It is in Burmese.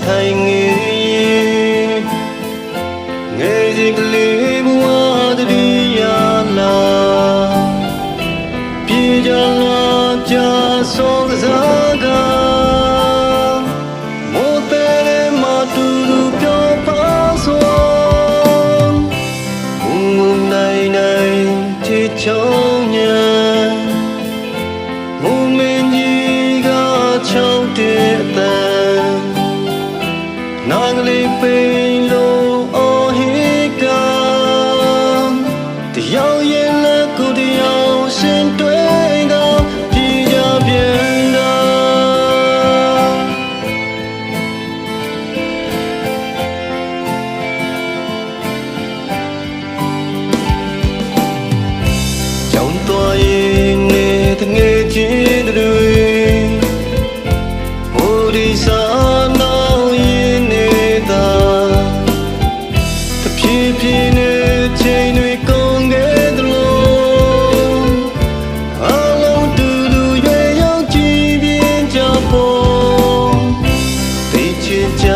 ထိုင်ငယ်ငယ်စီကလေးဘဝတည်းရလာပြေကြလာကြဆုံးကစားကမိုးတဲ့မတူတူပြောပါဆိုဘုံဘုံနိုင်နိုင်ချစ်ချောင်းညာမုံမင်းကြီးကချောင်းတဲ့တန်နာကလေးပိန်လို့အော်ဟေကတယောက်ရဲ့လက်ကိုတယောက်ရှင်တွေ့တော့ပြေကြပြန်တာကြောင်တော်ရင်နဲ့တငယ်ချင်းတွေဟိုဒီစာနောက်ရင်နေတာတဖြည်းဖြည်းနဲ့ချိန်တွေကုန်ခဲ့သလိုအလုံးတူတူရွယ်ရောက်ကြည်ပြင်းကြဖို့သိချင်ကြ